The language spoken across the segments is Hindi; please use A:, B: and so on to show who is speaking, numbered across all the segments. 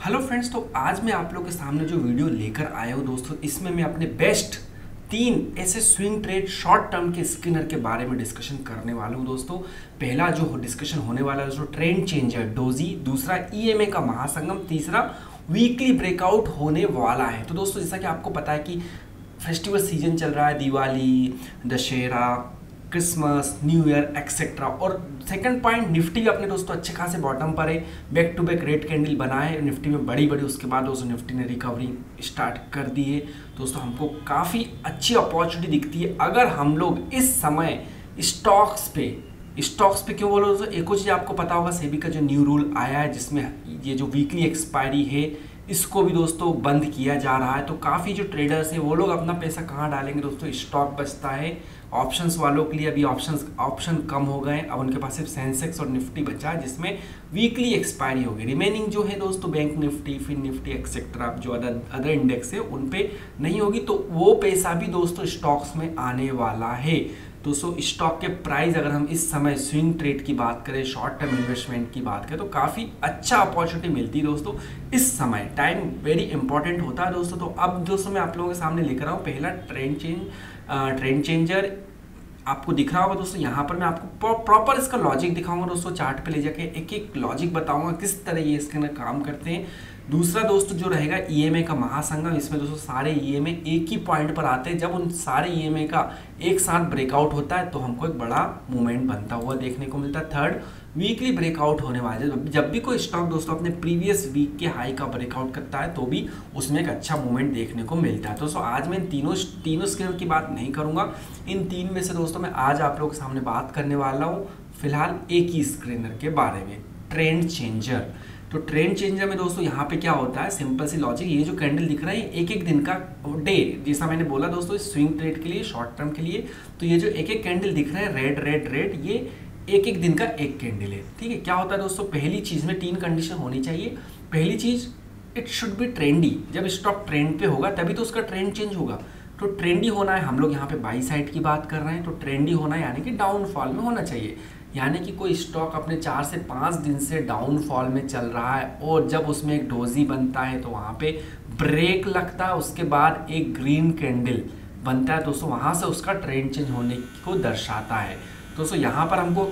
A: हेलो फ्रेंड्स, तो आज मैं आप लोग के सामने जो वीडियो लेकर आया हूँ दोस्तों, इसमें मैं अपने बेस्ट 3 ऐसे स्विंग ट्रेड शॉर्ट टर्म के स्किनर के बारे में डिस्कशन करने वाला हूँ दोस्तों। पहला जो डिस्कशन होने वाला है दोस्तों, ट्रेंड चेंजर डोजी, दूसरा ईएमए का महासंगम, तीसरा वीकली ब्रेकआउट होने वाला है। तो दोस्तों, जैसा कि आपको पता है कि फेस्टिवल सीजन चल रहा है, Diwali, Dussehra, Christmas, new year etcetera. और सेकंड पॉइंट, निफ्टी भी अपने दोस्तों अच्छे खासे बॉटम पर है, back to back red candle बना है निफ्टी में बड़ी बड़ी। उसके बाद दोस्तों निफ्टी ने रिकवरी स्टार्ट कर दी है दोस्तों। हमको काफ़ी अच्छी अपॉर्चुनिटी दिखती है अगर हम लोग इस समय स्टॉक्स पे क्यों बोलो दोस्तों, एक और चीज़ आपको पता होगा, सेबी का जो न्यू रूल आया है जिसमें ये जो वीकली एक्सपायरी है इसको भी दोस्तों बंद किया जा रहा है। तो काफ़ी जो ट्रेडर्स हैं वो लोग अपना पैसा कहाँ डालेंगे दोस्तों, स्टॉक बचता है। ऑप्शंस वालों के लिए अभी ऑप्शन कम हो गए, अब उनके पास सिर्फ सेंसेक्स और निफ्टी बचा है जिसमें वीकली एक्सपायरी होगी। रिमेनिंग जो है दोस्तों bank Nifty, fin Nifty etcetera जो अदर इंडेक्स है उन पे नहीं होगी। तो वो पैसा भी दोस्तों स्टॉक्स में आने वाला है दोस्तों। स्टॉक के प्राइस अगर हम इस समय स्विंग ट्रेड की बात करें, शॉर्ट टर्म इन्वेस्टमेंट की बात करें, तो काफ़ी अच्छा अपॉर्चुनिटी मिलती है दोस्तों। इस समय टाइम वेरी इंपॉर्टेंट होता है दोस्तों। तो अब दोस्तों मैं आप लोगों के सामने लेकर आऊँ पहला ट्रेंड चेंजर। आपको दिख रहा होगा दोस्तों, यहाँ पर मैं आपको प्रॉपर इसका लॉजिक दिखाऊंगा दोस्तों। चार्ट पे ले जाके एक एक लॉजिक बताऊंगा किस तरह ये इसके अंदर काम करते हैं। दूसरा दोस्तों जो रहेगा ईएमए का महासंगम, इसमें दोस्तों सारे ईएमए एक ही पॉइंट पर आते हैं। जब उन सारे ईएमए का एक साथ ब्रेकआउट होता है तो हमको एक बड़ा मूवमेंट बनता हुआ देखने को मिलता है। थर्ड, वीकली ब्रेकआउट होने वाले, जब भी कोई स्टॉक दोस्तों अपने प्रीवियस वीक के हाई का ब्रेकआउट करता है तो भी उसमें एक अच्छा मूवमेंट देखने को मिलता है। दोस्तों आज मैं तीनों स्किनर की बात नहीं करूंगा, इन तीन में से दोस्तों मैं आज आप लोगों के सामने बात करने वाला हूँ फिलहाल एक ही स्क्रीनर के बारे में, ट्रेंड चेंजर। तो ट्रेंड चेंजर में दोस्तों यहाँ पे क्या होता है, सिंपल सी लॉजिक, ये जो कैंडल दिख रहा है एक एक दिन का डे, जैसा मैंने बोला दोस्तों स्विंग ट्रेड के लिए, शॉर्ट टर्म के लिए, तो ये जो एक एक कैंडल दिख रहा है रेड रेड रेड, ये एक एक दिन का एक कैंडल है। ठीक है, क्या होता है दोस्तों, पहली चीज में 3 कंडीशन होनी चाहिए। पहली चीज, इट शुड बी ट्रेंडी। जब स्टॉक ट्रेंड पे होगा तभी तो उसका ट्रेंड चेंज होगा। तो ट्रेंडी होना है, हम लोग यहाँ पे बाई साइड की बात कर रहे हैं, तो ट्रेंडी होना है यानी कि डाउनफॉल में होना चाहिए। यानी कि कोई स्टॉक अपने 4 से 5 दिन से डाउनफॉल में चल रहा है और जब उसमें एक डोजी बनता है तो वहाँ पे ब्रेक लगता है, उसके बाद एक ग्रीन कैंडल बनता है दोस्तों, वहाँ से उसका ट्रेंड चेंज होने को दर्शाता है दोस्तों। यहाँ पर हमको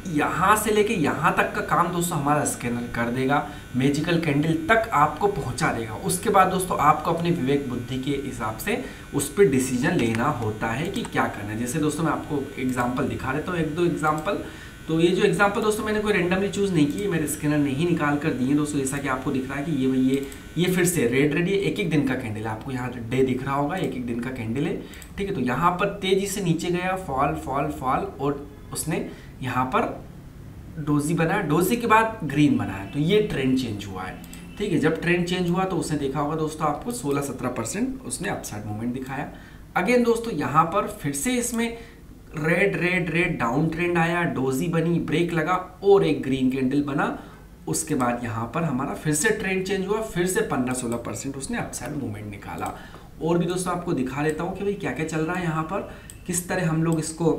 A: यहाँ से लेके यहाँ तक का काम दोस्तों हमारा स्कैनर कर देगा, मैजिकल कैंडल तक आपको पहुँचा देगा। उसके बाद दोस्तों आपको अपने विवेक बुद्धि के हिसाब से उस पर डिसीजन लेना होता है कि क्या करना है। जैसे दोस्तों मैं आपको एग्जांपल दिखा देता हूँ, 1-2 एग्जांपल। तो ये जो एग्जांपल दोस्तों मैंने कोई रेंडमली चूज़ नहीं की, मेरे स्कैनर ने ही निकाल कर दिए दोस्तों। जैसा कि आपको दिख रहा है कि ये फिर से रेड रेड, ये एक एक दिन का कैंडल है, आपको यहाँ डे दिख रहा होगा, एक एक दिन का कैंडल है। ठीक है, तो यहाँ पर तेजी से नीचे गया, फॉल फॉल फॉल, और उसने यहाँ पर डोजी बनाया, डोजी के बाद ग्रीन बनाया, तो ये ट्रेंड चेंज हुआ है। ठीक है, जब ट्रेंड चेंज हुआ तो उसने देखा होगा दोस्तों आपको 16-17% उसने अपसाइड मूवमेंट दिखाया। अगेन दोस्तों यहाँ पर फिर से इसमें red red red down trend आया, डोजी बनी, ब्रेक लगा और एक ग्रीन कैंडल बना। उसके बाद यहाँ पर हमारा फिर से ट्रेंड चेंज हुआ, फिर से 15-16% उसने अपसाइड मूवमेंट निकाला। और भी दोस्तों आपको दिखा देता हूँ कि भाई क्या क्या चल रहा है यहाँ पर, किस तरह हम लोग इसको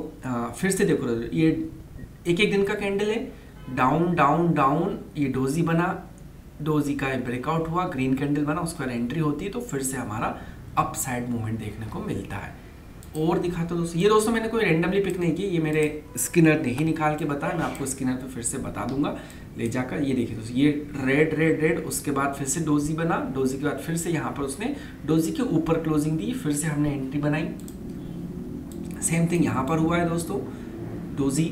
A: फिर से देखो, ये एक एक दिन का कैंडल है, डाउन डाउन डाउन, ये डोजी बना, डोजी का ब्रेकआउट हुआ, ग्रीन कैंडल बना, उसके बाद एंट्री होती है तो फिर से हमारा अपसाइड मूवमेंट देखने को मिलता है। और दिखाता दोस्तों, ये दोस्तों मैंने कोई रेंडमली पिक नहीं की, ये मेरे स्किनर ने ही निकाल के बताया, मैं आपको स्किनर पे फिर से बता दूंगा ले जाकर। ये देखिए दोस्तों, ये रेड रेड रेड, उसके बाद फिर से डोजी बना, डोजी के बाद फिर से यहाँ पर उसने डोजी के ऊपर क्लोजिंग दी, फिर से हमने एंट्री बनाई। सेम थिंग यहाँ पर हुआ है दोस्तों, डोजी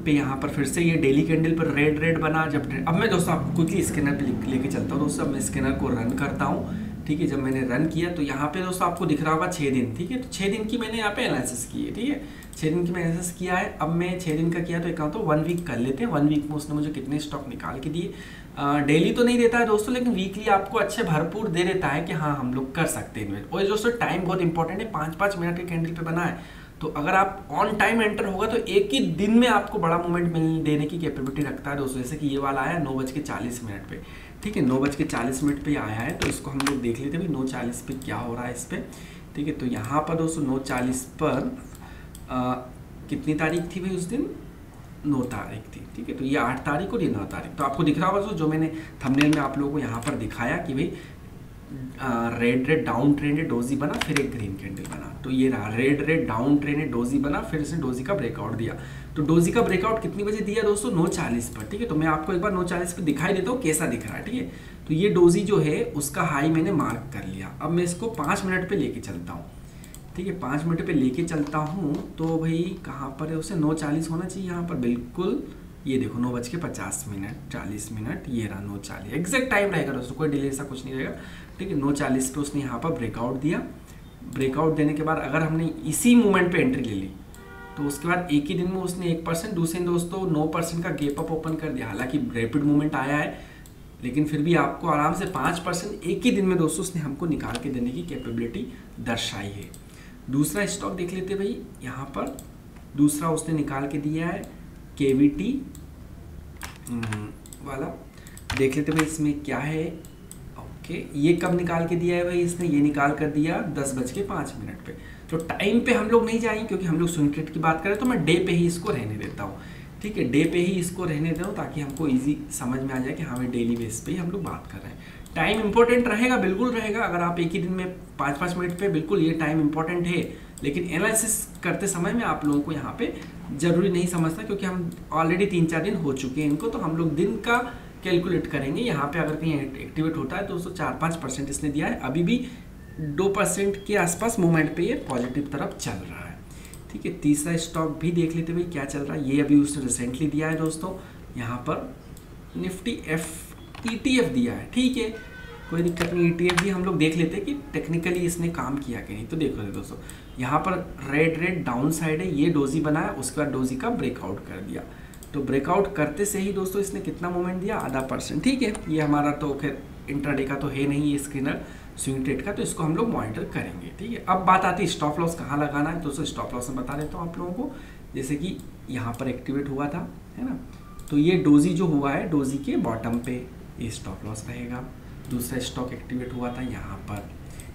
A: पे यहाँ पर फिर से ये डेली कैंडल पर रेड रेड बना। अब मैं दोस्तों आपको क्विकली स्कैनर पे लेके चलता हूँ दोस्तों। अब मैं स्कैनर को रन करता हूँ। ठीक है, जब मैंने रन किया तो यहाँ पे दोस्तों आपको दिख रहा होगा 6 दिन। ठीक है, तो 6 दिन की मैंने यहाँ पे एनालिसिस की है। ठीक है, 6 दिन की मैं एनालिसिस किया है। अब मैं 6 दिन का किया तो एक तो 1 वीक कर लेते हैं। 1 वीक में उसने मुझे कितने स्टॉक निकाल के दिए। डेली तो नहीं देता है दोस्तों, लेकिन वीकली आपको अच्छे भरपूर दे देता है कि हाँ हम लोग कर सकते हैं। और दोस्तों टाइम बहुत इंपॉर्टेंट है, 5-5 मिनट के कैंडल पे बना है, तो अगर आप ऑन टाइम एंटर होगा तो एक ही दिन में आपको बड़ा मूवमेंट मिल देने की कैपेबिलिटी रखता है दोस्तों। जैसे कि ये वाला आया 9:40 पे। ठीक है, 9:40 पे आया है, तो इसको हम लोग देख लेते हैं 9:40 पे क्या हो रहा है इस पर। ठीक है, तो यहाँ पर दोस्तों 9:40 पर कितनी तारीख थी भाई उस दिन, 9 तारीख थी, ठीक है। तो ये 8 तारीख और ये 9 तारीख। तो आपको दिख रहा होगा जो मैंने थंबनेल में आप लोगों को यहाँ पर दिखाया कि भाई रेड डाउन ट्रेंड है, डोजी बना, फिर एक ग्रीन कैंडल बना। तो ये रहा रेड डाउन ट्रेंड है, डोजी बना, फिर इसने डोजी का ब्रेकआउट दिया। तो डोजी का ब्रेकआउट कितनी बजे दिया दोस्तों? 9:40 पर, ठीक है। तो मैं आपको एक बार 9:40 पर दिखाई देता हूँ कैसा दिख रहा है, ठीक है। तो ये डोजी जो है उसका हाई मैंने मार्क कर लिया। अब मैं इसको 5 मिनट पे लेके चलता हूँ, ठीक है। 5 मिनट पे लेके चलता हूँ तो भाई कहाँ पर है? उसे 9:40 होना चाहिए यहाँ पर, बिल्कुल। ये देखो 9:50 40 मिनट, ये रहा 9:40, एग्जैक्ट टाइम रहेगा दोस्तों, कोई डिले ऐसा कुछ नहीं रहेगा, ठीक है। 9:40 पे उसने यहाँ पर ब्रेकआउट दिया। ब्रेकआउट देने के बाद अगर हमने इसी मोमेंट पे एंट्री ले ली तो उसके बाद एक ही दिन में उसने 1%, दूसरे दिन दोस्तों 9% का गैप अप ओपन कर दिया। हालांकि रैपिड मूवमेंट आया है, लेकिन फिर भी आपको आराम से 5% एक ही दिन में दोस्तों उसने हमको निकाल के देने की कैपेबिलिटी दर्शाई है। दूसरा स्टॉक देख लेते भाई, यहाँ पर दूसरा उसने निकाल के दिया है केवीटी वाला, देख लेते भाई इसमें क्या है। ओके, ये कब निकाल के दिया है भाई इसने? ये निकाल कर दिया 10:05 पे। तो टाइम पे हम लोग नहीं जाएंगे क्योंकि हम लोग स्विंग ट्रेड की बात करें, तो मैं डे पे ही इसको रहने देता हूँ, ठीक है। डे पे ही इसको रहने देता हूँ ताकि हमको इजी समझ में आ जाए कि हाँ भाई डेली बेस पे ही हम लोग बात कर रहे हैं। टाइम इंपॉर्टेंट रहेगा, बिल्कुल रहेगा। अगर आप एक ही दिन में 5-5 मिनट पे, बिल्कुल ये टाइम इंपॉर्टेंट है, लेकिन एनालिसिस करते समय में आप लोगों को यहाँ पे जरूरी नहीं समझना, क्योंकि हम ऑलरेडी 3-4 दिन हो चुके हैं इनको। तो हम लोग दिन का कैलकुलेट करेंगे। यहाँ पे अगर कहीं एक्टिवेट होता है तो उसको 4-5% इसने दिया है, अभी भी 2% के आसपास मूवमेंट पे ये पॉजिटिव तरफ चल रहा है, ठीक है। तीसरा स्टॉक भी देख लेते भाई क्या चल रहा है। ये अभी उसने रिसेंटली दिया है दोस्तों, यहाँ पर निफ्टी ETF दिया है, ठीक है, कोई दिक्कत नहीं। ETF भी हम लोग देख लेते हैं कि टेक्निकली इसने काम किया कि नहीं। तो देखो दोस्तों, यहाँ पर रेड डाउन साइड है, ये डोजी बनाया, उसके बाद डोजी का ब्रेकआउट कर दिया। तो ब्रेकआउट करते से ही दोस्तों इसने कितना मूवमेंट दिया? 0.5%, ठीक है। ये हमारा तो खैर इंट्राडे का तो है नहीं ये स्क्रीनर स्विंग ट्रेड का, तो इसको हम लोग मॉनिटर करेंगे, ठीक है। अब बात आती है स्टॉप लॉस कहाँ लगाना है। दोस्तों स्टॉप लॉस मैं बता देता हूँ आप लोगों को। जैसे कि यहाँ पर एक्टिवेट हुआ था, है ना, तो ये डोजी जो हुआ है, डोजी के बॉटम पे ये स्टॉप लॉस रहेगा। दूसरा स्टॉक एक्टिवेट हुआ था यहाँ पर,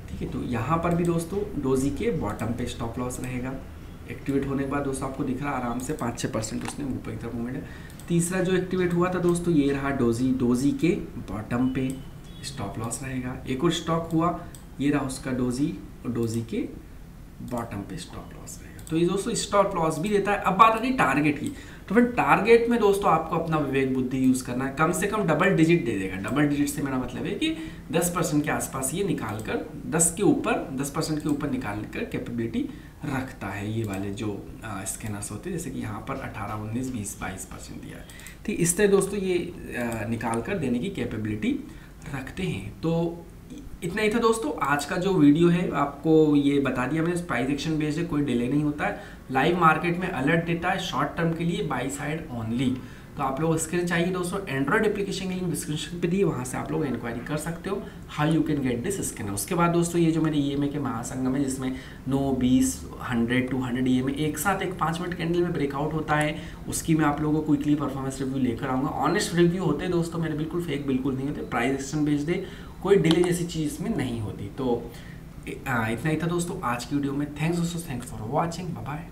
A: ठीक है। तो यहाँ पर भी दोस्तों डोजी के बॉटम पे स्टॉप लॉस रहेगा। एक्टिवेट होने के बाद दोस्तों आपको दिख रहा है आराम से 5-6% उसने ऊपर की तरफ मूवमेंट है। तीसरा जो एक्टिवेट हुआ था दोस्तों, ये रहा डोजी के बॉटम पे स्टॉप लॉस रहेगा। एक और स्टॉक हुआ, ये रहा उसका डोजी, और डोजी के बॉटम पे स्टॉप लॉस रहेगा। तो ये दोस्तों स्टॉप लॉस भी देता है। अब बात आती है टारगेट की। तो फिर टारगेट में दोस्तों आपको अपना विवेक बुद्धि यूज करना है। कम से कम डबल डिजिट दे देगा। डबल डिजिट से मेरा मतलब है कि 10% के आसपास ये निकाल कर 10% के ऊपर निकाल कर कैपेबिलिटी रखता है। ये वाले जो स्कैनर्स होते हैं, जैसे कि यहाँ पर 18, 19, 20, 22% दिया है, ठीक। इस तरह दोस्तों ये निकाल कर देने की कैपेबिलिटी रखते हैं। तो इतना ही था दोस्तों आज का जो वीडियो है, आपको ये बता दिया मैंने। प्राइस एक्शन बेस्ड है, कोई डिले नहीं होता है। लाइव मार्केट में अलर्ट देता है शॉर्ट टर्म के लिए, बाई साइड ओनली। तो आप लोग स्क्रीन चाहिए दोस्तों, एंड्रॉइड एप्लीकेशन की लिंक डिस्क्रिप्शन पे दी, वहाँ से आप लोग इंक्वायरी कर सकते हो how you can get this scanner. उसके बाद दोस्तों ये जो मेरे EMA के महासंगम है, जिसमें 9, 20, 100, 200 EMA एक साथ एक 5 मिनट कैंडल में ब्रेकआउट होता है, उसकी मैं आप लोगों को क्विकली परफॉर्मेंस रिव्यू लेकर आऊँगा। ऑनेस्ट रिव्यू होते हैं दोस्तों मेरे, बिल्कुल फेक बिल्कुल नहीं होते। प्राइस एक्शन बेस्ड है, कोई डिले जैसी चीज़ इसमें नहीं होती। तो इतना ही था दोस्तों आज की वीडियो में। थैंक्स दोस्तों, thanks for watching, bye bye.